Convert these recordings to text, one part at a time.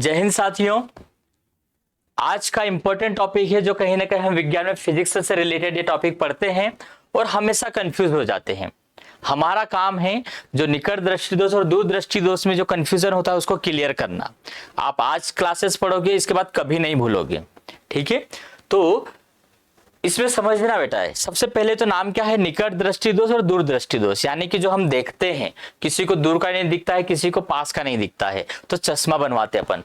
जय हिंद साथियों। आज का इंपॉर्टेंट टॉपिक है जो कहीं ना कहीं हम विज्ञान में फिजिक्स से रिलेटेड ये टॉपिक पढ़ते हैं और हमेशा कंफ्यूज हो जाते हैं। हमारा काम है जो निकट दृष्टि दोष और दूर दृष्टि दोष में जो कंफ्यूजन होता है उसको क्लियर करना। आप आज क्लासेस पढ़ोगे, इसके बाद कभी नहीं भूलोगे, ठीक है। तो इसमें समझना बेटा है, सबसे पहले तो नाम क्या है, निकट दृष्टि दोष और दूर दृष्टि दोष। यानी कि जो हम देखते हैं, किसी को दूर का नहीं दिखता है, किसी को पास का नहीं दिखता है, तो चश्मा बनवाते अपन,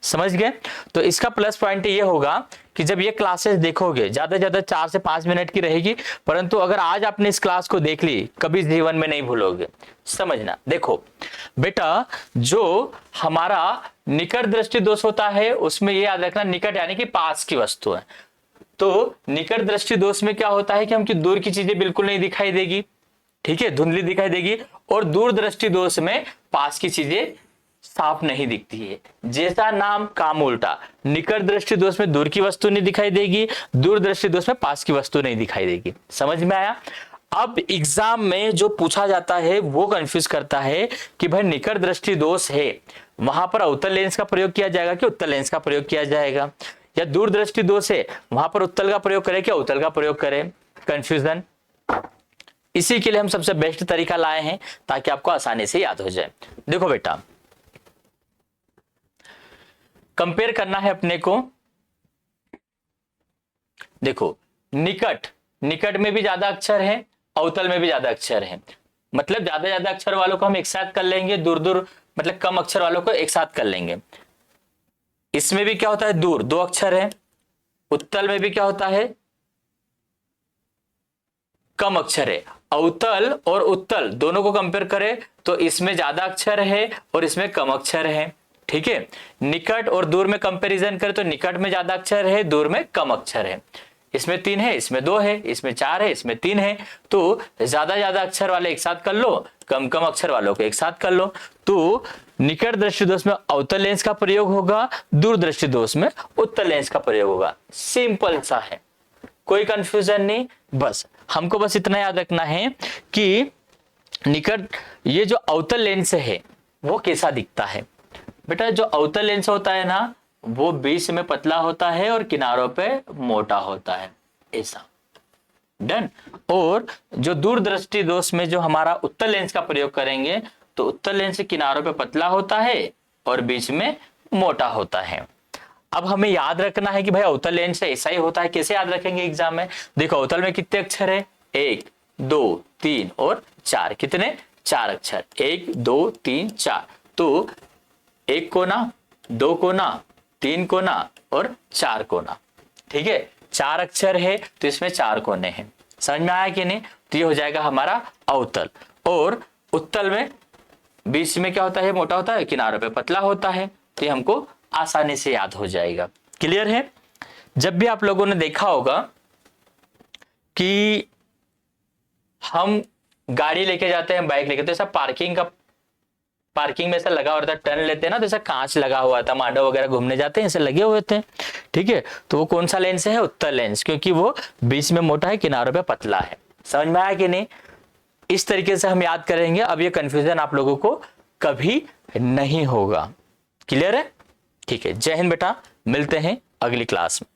समझ गए। तो इसका प्लस पॉइंट ये होगा कि जब ये क्लासेस देखोगे, ज्यादा से ज्यादा 4 से 5 मिनट की रहेगी, परंतु अगर आज आपने इस क्लास को देख ली, कभी जीवन में नहीं भूलोगे। समझना, देखो बेटा, जो हमारा निकट दृष्टि दोष होता है उसमें ये याद रखना, निकट यानी कि पास की वस्तु है। तो निकट दृष्टि दोष में क्या होता है कि हमकी दूर की चीजें बिल्कुल नहीं दिखाई देगी, ठीक है, धुंधली दिखाई देगी। और दूर दृष्टि दोष में पास की चीजें साफ नहीं दिखती है। जैसा नाम काम उल्टा, निकट दृष्टि दोष में दूर की वस्तु नहीं दिखाई देगी, दूर दृष्टि दोष में पास की वस्तु नहीं दिखाई देगी। समझ में आया। अब एग्जाम में जो पूछा जाता है वो कंफ्यूज करता है कि भाई निकट दृष्टि दोष है, वहां पर अवतल लेंस का प्रयोग किया जाएगा कि उत्तल लेंस का प्रयोग किया जाएगा, या दूर दृष्टि दोष है, वहां पर उत्तल का प्रयोग करें क्या उत्तल का प्रयोग करें। कंफ्यूजन, इसी के लिए हम सबसे बेस्ट तरीका लाए हैं ताकि आपको आसानी से याद हो जाए। देखो बेटा, कंपेयर करना है अपने को। देखो, निकट, निकट में भी ज्यादा अक्षर है, अवतल में भी ज्यादा अक्षर है, मतलब ज्यादा अक्षर वालों को हम एक साथ कर लेंगे, दूर दूर मतलब कम अक्षर वालों को एक साथ कर लेंगे। इसमें भी क्या होता है, दूर 2 अक्षर है, उत्तल में भी क्या होता है, कम अक्षर है। अवतल और उत्तल दोनों को कंपेयर करें तो इसमें ज्यादा अक्षर है और इसमें कम अक्षर है, ठीक है। निकट और दूर में कंपैरिजन करें तो निकट में ज्यादा अक्षर है, दूर में कम अक्षर है। इसमें 3 है, इसमें 2 है, इसमें 4 है, इसमें 3 है। तो ज्यादा अक्षर वाले एक साथ कर लो, कम अक्षर वालों को एक साथ कर लो। तो निकट दृष्टि दोष में अवतल लेंस का प्रयोग होगा, दूर दृष्टि दोष में उत्तल लेंस का प्रयोग होगा। सिंपल सा है, कोई कंफ्यूजन नहीं। बस हमको बस इतना याद रखना है कि निकट, ये जो अवतल लेंस है वो कैसा दिखता है। बेटा, जो अवतल लेंस होता है ना, वो बीच में पतला होता है और किनारों पे मोटा होता है, ऐसा। डन। और जो दूर दृष्टि दोष में जो हमारा उत्तल लेंस का प्रयोग करेंगे तो उत्तल लेंस किनारों पे पतला होता है और बीच में मोटा होता है। अब हमें याद रखना है कि भाई अवतल लेंस ऐसा ही होता है। कैसे याद रखेंगे एग्जाम में, देखो अवतल में कितने अक्षर है, 1 2 3 और 4। कितने, 4 अक्षर, 1 2 3 4। तो 1 कोना, 2 कोना, 3 कोना और 4 कोना, ठीक है। 4 अक्षर है तो इसमें 4 कोने हैं। समझ में आया कि नहीं। तो ये हो जाएगा हमारा अवतल। और उत्तल में बीच में क्या होता है, मोटा होता है, किनारों पे पतला होता है। तो ये हमको आसानी से याद हो जाएगा। क्लियर है। जब भी आप लोगों ने देखा होगा कि हम गाड़ी लेके जाते हैं, बाइक लेके, तो ऐसा पार्किंग में ऐसा लगा होता है, टर्न लेते हैं ना, तो ऐसा कांच लगा हुआ था, मांडव वगैरह घूमने जाते हैं, ऐसे लगे हुए थे, ठीक है। तो वो कौन सा लेंस है, उत्तल लेंस, क्योंकि वो बीच में मोटा है, किनारों पे पतला है। समझ में आया कि नहीं। इस तरीके से हम याद करेंगे। अब ये कंफ्यूजन आप लोगों को कभी नहीं होगा। क्लियर है, ठीक है। जय हिंद बेटा, मिलते हैं अगली क्लास में।